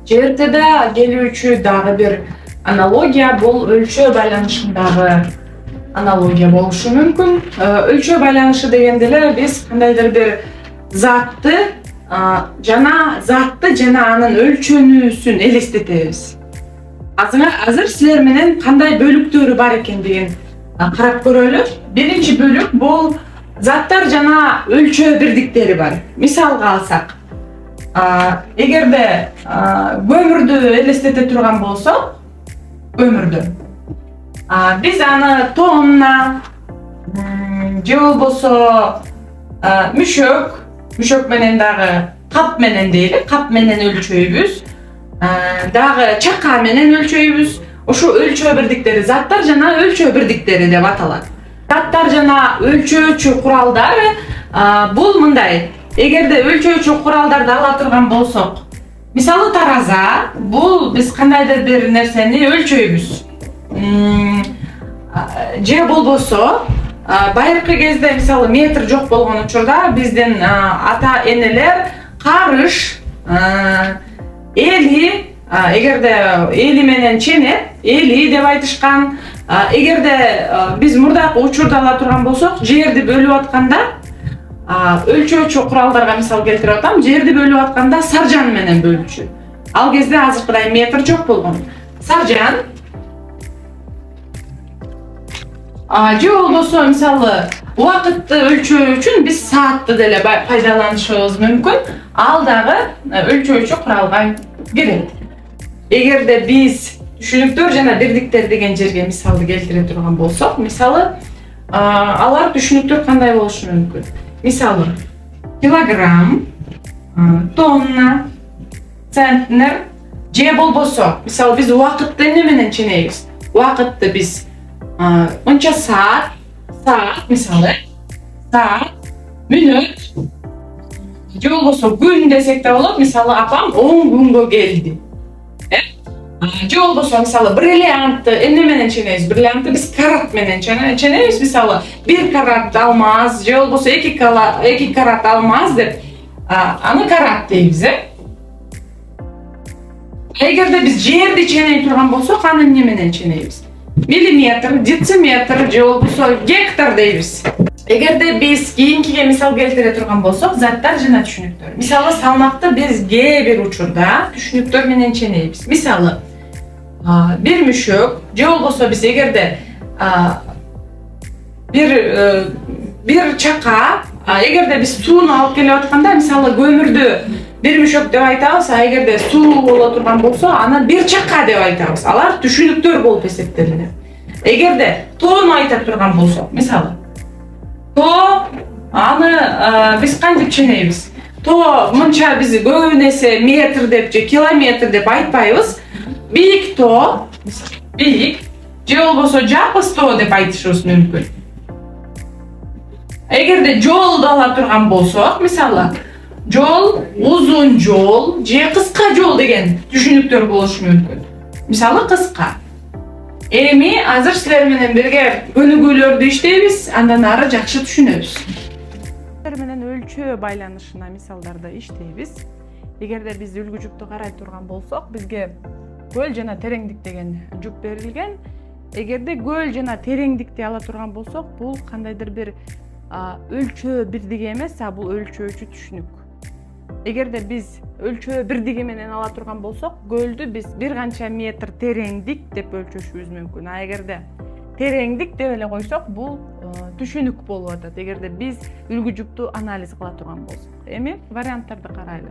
Жертеде келүүчү дагы бир аналогия бул өлчөө байланышындагы аналогия болушу мүмкүн. Өлчөө байланышы дегенде эле биз кандайдыр бир затты жана анын өлчөнүүсүн элестетебиз. Азыр силер менен кандай бөлүктөрү бар экендигин карап көрөлү. Биринчи бөлүк бул заттар жана өлчөө бирдиктери бар. Мисалга алсак, эгерде көмүрдү элестете турган болсок, биз аны тонна же болбосо мүшөк менен дагы кап менен дейли, кап менен өлчөйбүз, дагы чака менен өлчөйбүз. Ошо өлчөө бирдиктери, заттар жана өлчөө бирдиктери деп аталат. Заттар жана өлчөөчү куралдар бул мындай. Эгерде өлчөөчү куралдарды ала турган болсок, мисалы тараза, бул биз кандайдыр бир нерсени өлчөйбүз. Же болбосо байыркы кезде мисалы метр жок болгон учурда биздин ата энелер карыш, эли, эгерде эли менен ченеп, эли деп айтышкан. Эгерде биз мурдакы учурда ала турган болсок, жерди бөлүп атканда өлчөөчү куралдарга мисал келтирип атам. Жерди бөлүп атканда саржан менен бөлүчү. Ал кезде азыркыдай метр жок болгон. Саржан. Же болбосо мисалы убакытты өлчөө үчүн биз саатты деле пайдаланышыбыз мүмкүн. Ал дагы өлчөөчү куралга кирет. Эгерде биз түшүнүктөр жана бирдиктер деген жерге мисалды келтире турган болсок, мисалы алар түшүнүктөр кандай болушу мүмкүн? Мисалы килограмм, тонна, центнер, же болбосо мисалы биз убакытты эмне менен ченейбиз? Убакытты биз мынча саат, мисалы саат, мүнөт, же болбосо күн десек да болот. Мисалы апам 10 күнгө келди. Же болбосо мисалы бриллиантты эмне менен ченейбиз? Бриллиантты биз карат менен ченейбиз. Мисалы 1 карат алмаз, же болбосо 2 карат алмаз деп аны карат дейбиз. Эгерде биз жерди ченей турган болсок, аны эмне менен ченейбиз? Миллиметр, дециметр, же болбосо гектар дейбиз. Эгерде биз кийинкиге мисал келтире турган болсок, заттар жана түшүнүктөр. Мисалы салмакты биз кээ бир учурда түшүнүктөр менен ченейбиз. Мисалы бир мүшөк, же болбосо биз эгерде бир чака, эгерде биз сууну алып келип атканда, мисалы көмүрдү бир мүшөк деп айтабыз, эгерде суу боло турган болсо, аны бир чака деп айтабыз. Алар түшүнүктөр болуп эсептелинет. Эгерде тоону айта турган болсок, мисалы тоо, аны биз кантип ченейбиз? Тоо мынча биз көбүн эсе метр деп же километр деп айтпайбыз. Бийик тоо, бийик, же болбосо жапыс тоо деп айтышыбыз мүмкүн. Эгерде жолду ала турган болсок, мисалы жол, узун жол же кыска жол деген түшүнүктөр болушу мүмкүн. Мисалы кыска. Эми азыр силер менен бирге өнүгүүлөрдү иштейбиз, андан ары жакшы түшүнөбүз. Силер менен өлчөө байланышына мисалдарды иштейбиз. Эгерде биз үлгү жупту карай турган болсок, бизге көл жана тереңдик деген жуп берилген. Эгерде көл жана тереңдикти ала турган болсок, бул кандайдыр бир өлчөө бирдиги эмес, бул өлчөөчү түшүнүк. Эгерде биз өлчөө бирдиги менен ала турган болсок, көлдү биз бир канча метр тереңдик деп өлчөшүбүз мүмкүн. Эгерде тереңдик деп эле койсок, бул түшүнүк болуп атат. Эгерде биз үлгү жупту анализ кыла турган болсок. Эми варианттарды карайлы.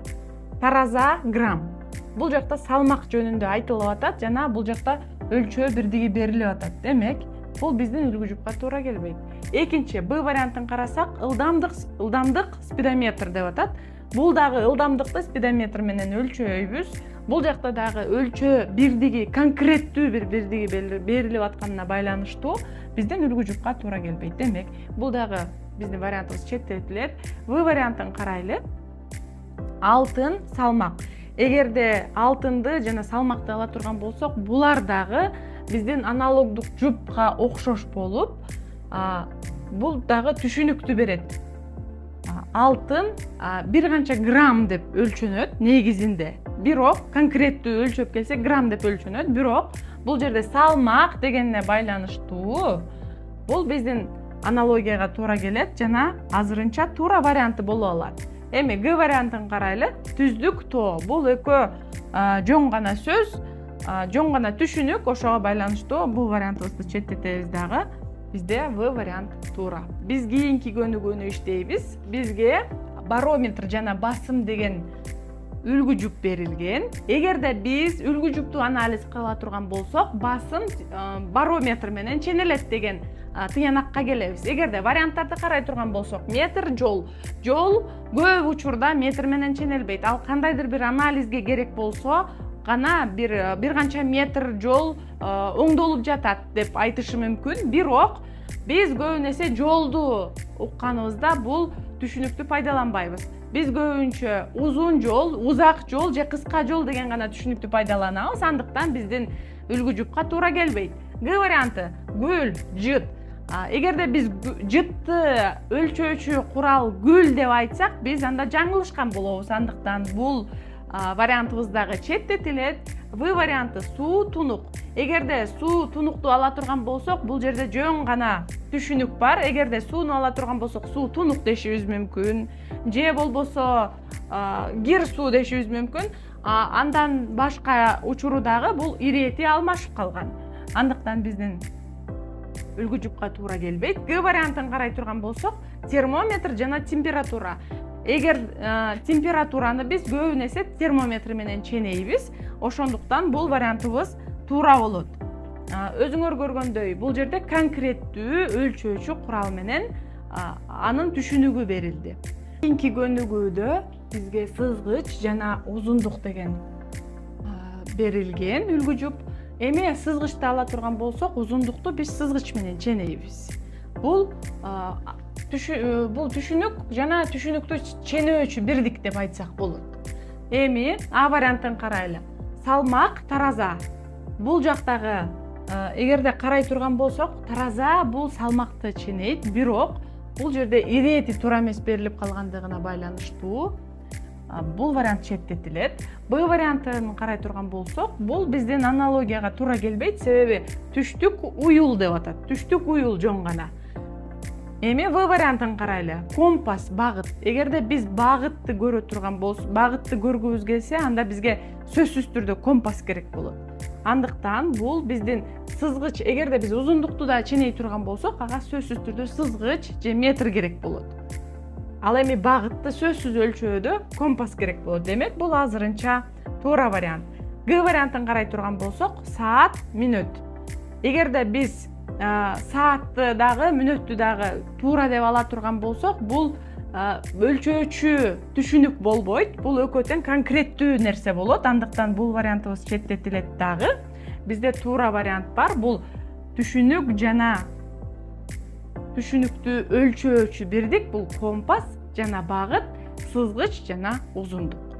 Тараза, грамм. Бул жакта салмак жөнүндө айтылып атат жана бул жакта өлчөө бирдиги берилип атат. Демек, бул биздин үлгү жупка туура келбейт. Экинчи Б вариантын карасак, ылдамдык спидометр деп атат. Бул дагы ылдамдыкты спидометр менен өлчөйбүз. Бул жакта дагы өлчөө бирдиги, конкреттүү бир бирдиги берилип атканына байланыштуу биздин үлгү жупка туура келбейт. Демек, бул дагы биздин вариантыбыз четтетилет. В вариантын карайлы. Алтын, салмак. Эгерде алтынды жана салмакты ала турган болсок, булар дагы биздин аналогдук жупка окшош болуп, бул дагы түшүнүктү берет. Алтын бир канча грамм деп өлчөнөт негизинде. бирок конкреттүү өлчөп келсе грамм деп өлчөнөт. Бирок бул жерде салмак дегенине байланыштуу бул биздин аналогияга туура келет жана азырынча туура варианты боло алат. Эми Г вариантын карайлы. Түздүк тоо бул экөө жоң гана сөз, жоң гана түшүнүк, ошого байланыштуу бул вариантыбызды четтетебиз дагы. Бизде В вариант туура. Биз кийинки көнүгүүнү иштейбиз. Бизге барометр жана басым деген үлгү жүп берилген. Эгерде биз үлгү жүптү анализ кыла турган болсок, басым барометр менен ченелет деген тыянакка келебиз. Эгерде варианттарды карай турган болсок, метр, жол. Жол көп учурда метр менен ченелбейт. Ал кандайдыр бир анализге керек болсо гана бир канча метр жол оңдолуп жатат деп айтышы мүмкүн. Бирок биз көбүн эсе жолду укканыбызда бул түшүнүктү пайдаланбайбыз. Биз көбүнчө узун жол, узак жол же кыска жол деген гана түшүнүктү пайдаланабыз. Андыктан биздин үлгү жүпкө туура келбейт. Г варианты гүл, жыт. Эгерде биз жытты өлчөөчү курал гүл деп айтсак, биз анда жаңылышкан болобуз. Андыктан бул вариантыбыздагы четтетилет. В варианты суу, тунук. Эгерде суу, тунукту ала турган болсок, бул жерде жөн гана түшүнүк бар. Эгерде сууну ала турган болсок, суу, тунук дешибиз мүмкүн. Же болбосо кир суу дешибиз мүмкүн. Андан башка учуру дагы бул ирети алмашып калган. Андыктан биздин үлгү жүпкө туура келбейт. Г вариантын карай турган болсок, термометр жана температура. Эгер температураны биз көбүн эсе термометр менен ченейбиз, ошондуктан бул вариантыбыз туура болот. Өзүңөр көргөндөй, бул жерде конкреттүү өлчөөчү курал менен анын түшүнүгү берилди. Кийинки көнүгүүдө бизге сызгыч жана узундук деген берилген үлгү жүп. Эми сызгычты ала турган болсок, узундукту биз сызгыч менен ченейбиз. Бул түшүнүк жана түшүнүктү ченөөчү бирдик деп айтсак болот. Эми А вариантын карайлы. Салмак, тараза. Бул жактагы эгерде карай турган болсок, тараза бул салмакты ченейт, бирок бул жерде ирети туура эмес берилип калгандыгына байланыштуу бул вариант четтетилет. Б вариантын карай турган болсок, бул биздин аналогияга туура келбейт, себеби түштүк уюл деп атат. Түштүк уюл жоң гана. Эми В вариантын карайлы. Компас, багыт. Эгерде биз багытты көрө турган болсок, багытты көргүбүз келсе, анда бизге сөзсүз түрдө компас керек болот. Андыктан бул биздин сызгыч, эгерде биз узундукту да ченей турган болсок, ага сөзсүз түрдө сызгыч же метр керек болот. Ал эми багытты сөзсүз өлчөөдө компас керек болот. Демек, бул азырынча туура вариант. Г вариантын карай турган болсок, саат, мүнөт. Эгерде биз саатты дагы, мүнөттү дагы туура деп ала турган болсок, бул өлчөөчү түшүнүк болбойт. Бул экөө тең конкреттүү нерсе болот. Андыктан бул вариантыбыз четтетилет дагы. Бизде туура вариант бар. Бул түшүнүк жана түшүнүктү өлчөөчү бирдик. Бул компас жана багыт, сызгыч жана узундук.